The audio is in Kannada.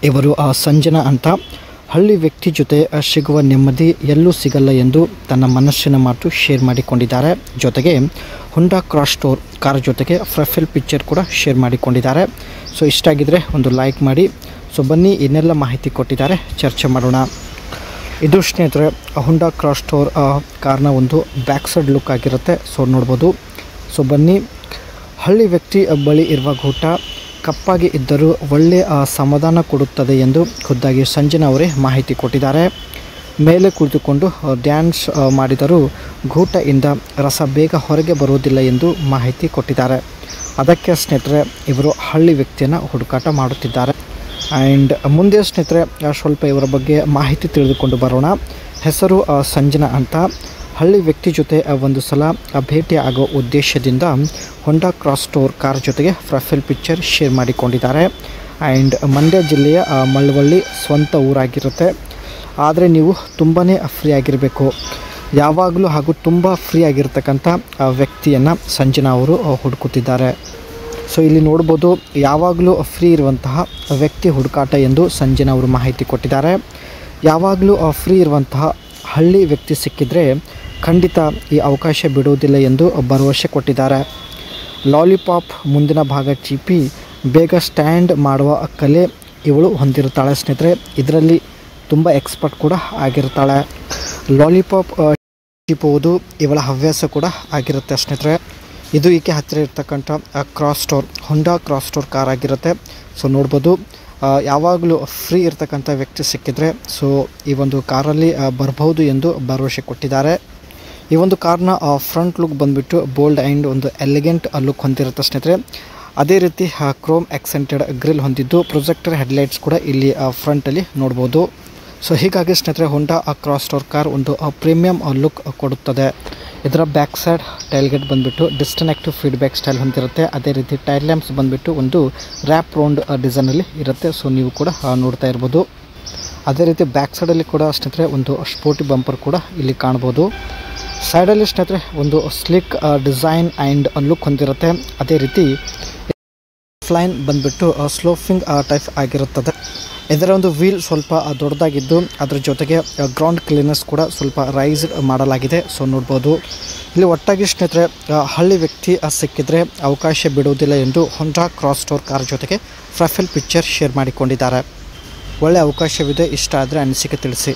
ಇವರು ಸಂಜನಾ ಅಂತ ಹಳ್ಳಿ ವ್ಯಕ್ತಿ ಜೊತೆ ಸಿಗುವ ನೆಮ್ಮದಿ ಎಲ್ಲೂ ಸಿಗಲ್ಲ ಎಂದು ತನ್ನ ಮನಸ್ಸಿನ ಮಾತು ಶೇರ್ ಮಾಡಿಕೊಂಡಿದ್ದಾರೆ. ಜೊತೆಗೆ ಹುಂಡಾ ಕ್ರಾಸ್ ಸ್ಟೋರ್ ಕಾರ್ ಜೊತೆಗೆ ಪ್ರೊಫೈಲ್ ಪಿಕ್ಚರ್ ಕೂಡ ಶೇರ್ ಮಾಡಿಕೊಂಡಿದ್ದಾರೆ. ಸೊ ಇಷ್ಟ ಆಗಿದ್ರೆ ಒಂದು ಲೈಕ್ ಮಾಡಿ. ಸೊ ಬನ್ನಿ ಇನ್ನೆಲ್ಲ ಮಾಹಿತಿ ಕೊಟ್ಟಿದ್ದಾರೆ ಚರ್ಚೆ ಮಾಡೋಣ. ಇದು ಸ್ನೇಹಿತರೆ ಹುಂಡಾ ಕ್ರಾಸ್ ಸ್ಟೋರ್ ಕಾರ್ನ ಒಂದು ಬ್ಯಾಕ್ ಸೈಡ್ ಲುಕ್ ಆಗಿರುತ್ತೆ. ಸೊ ನೋಡ್ಬೋದು. ಸೊ ಬನ್ನಿ. ಹಳ್ಳಿ ವ್ಯಕ್ತಿ ಬಳಿ ಇರುವ ಗೂಟ ಕಪ್ಪಾಗಿ ಇದ್ದರೂ ಒಳ್ಳೆಯ ಸಮಾಧಾನ ಕೊಡುತ್ತದೆ ಎಂದು ಖುದ್ದಾಗಿ ಸಂಜನಾ ಅವರೇ ಮಾಹಿತಿ ಕೊಟ್ಟಿದ್ದಾರೆ. ಮೇಲೆ ಕುಳಿತುಕೊಂಡು ಡ್ಯಾನ್ಸ್ ಮಾಡಿದರೂ ಗೂಟದಿಂದ ರಸ ಬೇಗ ಹೊರಗೆ ಬರುವುದಿಲ್ಲ ಎಂದು ಮಾಹಿತಿ ಕೊಟ್ಟಿದ್ದಾರೆ. ಅದಕ್ಕೆ ಸ್ನೇಹಿತರೆ ಇವರು ಹಳ್ಳಿ ವ್ಯಕ್ತಿಯನ್ನು ಹುಡುಕಾಟ ಮಾಡುತ್ತಿದ್ದಾರೆ. ಆ್ಯಂಡ್ ಮುಂದೆ ಸ್ನೇಹಿತರೆ ಸ್ವಲ್ಪ ಇವರ ಬಗ್ಗೆ ಮಾಹಿತಿ ತಿಳಿದುಕೊಂಡು ಬರೋಣ. ಹೆಸರು ಸಂಜನಾ ಅಂತ. ಹಳ್ಳಿ ವ್ಯಕ್ತಿ ಜೊತೆ ಒಂದು ಸಲ ಭೇಟಿ ಆಗೋ ಉದ್ದೇಶದಿಂದ ಹೊಂಡಾ ಕ್ರಾಸ್ ಸ್ಟೋರ್ ಕಾರ್ ಜೊತೆಗೆ ಪ್ರೊಫೈಲ್ ಪಿಕ್ಚರ್ ಶೇರ್ ಮಾಡಿಕೊಂಡಿದ್ದಾರೆ. ಆ್ಯಂಡ್ ಮಂಡ್ಯ ಜಿಲ್ಲೆಯ ಮಳವಳ್ಳಿ ಸ್ವಂತ ಊರಾಗಿರುತ್ತೆ. ಆದರೆ ನೀವು ತುಂಬಾ ಫ್ರೀ ಆಗಿರಬೇಕು, ಯಾವಾಗಲೂ ಹಾಗೂ ತುಂಬ ಫ್ರೀ ಆಗಿರ್ತಕ್ಕಂಥ ವ್ಯಕ್ತಿಯನ್ನು ಸಂಜನಾ ಅವರು ಹುಡುಕುತ್ತಿದ್ದಾರೆ. ಸೊ ಇಲ್ಲಿ ನೋಡ್ಬೋದು, ಯಾವಾಗಲೂ ಫ್ರೀ ಇರುವಂತಹ ವ್ಯಕ್ತಿ ಹುಡುಕಾಟ ಎಂದು ಸಂಜನಾ ಅವರು ಮಾಹಿತಿ ಕೊಟ್ಟಿದ್ದಾರೆ. ಯಾವಾಗಲೂ ಫ್ರೀ ಇರುವಂತಹ ಹಳ್ಳಿ ವ್ಯಕ್ತಿ ಸಿಕ್ಕಿದರೆ ಖಂಡಿತ ಈ ಅವಕಾಶ ಬಿಡುವುದಿಲ್ಲ ಎಂದು ಭರವಸೆ ಕೊಟ್ಟಿದ್ದಾರೆ. ಲಾಲಿಪಾಪ್ ಮುಂದಿನ ಭಾಗ ಚೀಪಿ ಬೇಗ ಸ್ಟ್ಯಾಂಡ್ ಮಾಡುವ ಕಲೆ ಇವಳು ಹೊಂದಿರುತ್ತಾಳೆ ಸ್ನೇಹಿತರೆ. ಇದರಲ್ಲಿ ತುಂಬ ಎಕ್ಸ್ಪರ್ಟ್ ಕೂಡ ಆಗಿರ್ತಾಳೆ. ಲಾಲಿಪಾಪ್ ಚೀಪುವುದು ಇವಳ ಹವ್ಯಾಸ ಕೂಡ ಆಗಿರುತ್ತೆ ಸ್ನೇಹಿತರೆ. ಇದು ಈಕೆ ಹತ್ತಿರ ಇರ್ತಕ್ಕಂಥ ಕ್ರಾಸ್ ಸ್ಟೋರ್ ಹೊಂಡಾ ಕ್ರಾಸ್ ಸ್ಟೋರ್ ಕಾರ್ ಆಗಿರುತ್ತೆ. ಸೊ ನೋಡ್ಬೋದು, ಯಾವಾಗಲೂ ಫ್ರೀ ಇರ್ತಕ್ಕಂಥ ವ್ಯಕ್ತಿ ಸಿಕ್ಕಿದರೆ ಸೊ ಈ ಒಂದು ಕಾರಲ್ಲಿ ಬರಬಹುದು ಎಂದು ಭರವಸೆ ಕೊಟ್ಟಿದ್ದಾರೆ. ಈ ಒಂದು ಕಾರ್ನ ಫ್ರಂಟ್ ಲುಕ್ ಬಂದುಬಿಟ್ಟು ಬೋಲ್ಡ್ ಆ್ಯಂಡ್ ಒಂದು ಎಲಿಗೆಂಟ್ ಲುಕ್ ಹೊಂದಿರುತ್ತೆ ಸ್ನೇಹಿತರೆ. ಅದೇ ರೀತಿ ಕ್ರೋಮ್ ಎಕ್ಸೆಂಟೆಡ್ ಗ್ರಿಲ್ ಹೊಂದಿದ್ದು ಪ್ರೊಜೆಕ್ಟರ್ ಹೆಡ್ಲೈಟ್ಸ್ ಕೂಡ ಇಲ್ಲಿ ಫ್ರಂಟಲ್ಲಿ ನೋಡ್ಬೋದು. ಸೊ ಹೀಗಾಗಿ ಸ್ನೇಹಿತರೆ ಹೊಂಡಾ ಕ್ರಾಸ್ ಸ್ಟೋರ್ ಕಾರ್ ಒಂದು ಪ್ರೀಮಿಯಂ ಲುಕ್ ಕೊಡುತ್ತದೆ. ಇದರ ಬ್ಯಾಕ್ ಸೈಡ್ ಟೈಲ್ ಗೇಟ್ ಬಂದುಬಿಟ್ಟು ಡಿಸ್ಕನೆಕ್ಟಿವ್ ಫೀಡ್ಬ್ಯಾಕ್ ಸ್ಟೈಲ್ ಹೊಂದಿರುತ್ತೆ. ಅದೇ ರೀತಿ ಟೈಲ್ ಲ್ಯಾಂಪ್ಸ್ ಬಂದುಬಿಟ್ಟು ಒಂದು ರ್ಯಾಪ್ ರೌಂಡ್ ಡಿಸೈನಲ್ಲಿ ಇರುತ್ತೆ. ಸೊ ನೀವು ಕೂಡ ನೋಡ್ತಾ ಇರ್ಬೋದು. ಅದೇ ರೀತಿ ಬ್ಯಾಕ್ ಸೈಡಲ್ಲಿ ಕೂಡ ಸ್ನೇಹಿತರೆ ಒಂದು ಸ್ಪೋರ್ಟಿ ಬಂಪರ್ ಕೂಡ ಇಲ್ಲಿ ಕಾಣ್ಬೋದು. ಸೈಡಲ್ಲಿ ಸ್ನೇಹಿತರೆ ಒಂದು ಸ್ಲಿಕ್ ಡಿಸೈನ್ ಆ್ಯಂಡ್ ಲುಕ್ ಹೊಂದಿರುತ್ತೆ. ಅದೇ ರೀತಿ ಫ್ಲೈನ್ ಬಂದುಬಿಟ್ಟು ಸ್ಲೋಫಿಂಗ್ ಟೈಪ್ ಆಗಿರುತ್ತದೆ. ಇದರ ಒಂದು ವೀಲ್ ಸ್ವಲ್ಪ ದೊಡ್ಡದಾಗಿದ್ದು ಅದರ ಜೊತೆಗೆ ಗ್ರೌಂಡ್ ಕ್ಲೀನೆಸ್ ಕೂಡ ಸ್ವಲ್ಪ ರೈಸ್ ಮಾಡಲಾಗಿದೆ. ಸೊ ನೋಡ್ಬೋದು, ಇಲ್ಲಿ ಒಟ್ಟಾಗಿ ಸ್ನೇಹಿತರೆ ಹಳ್ಳಿ ವ್ಯಕ್ತಿ ಸಿಕ್ಕಿದರೆ ಅವಕಾಶ ಬಿಡುವುದಿಲ್ಲ ಎಂದು ಹೊಂಡಾ ಕ್ರಾಸ್ ಸ್ಟೋರ್ ಕಾರ್ ಜೊತೆಗೆ ಪ್ರೊಫೈಲ್ ಪಿಕ್ಚರ್ ಶೇರ್ ಮಾಡಿಕೊಂಡಿದ್ದಾರೆ. ಒಳ್ಳೆಯ ಅವಕಾಶವಿದೆ. ಇಷ್ಟ ಆದರೆ ಅನಿಸಿಕೆ ತಿಳಿಸಿ.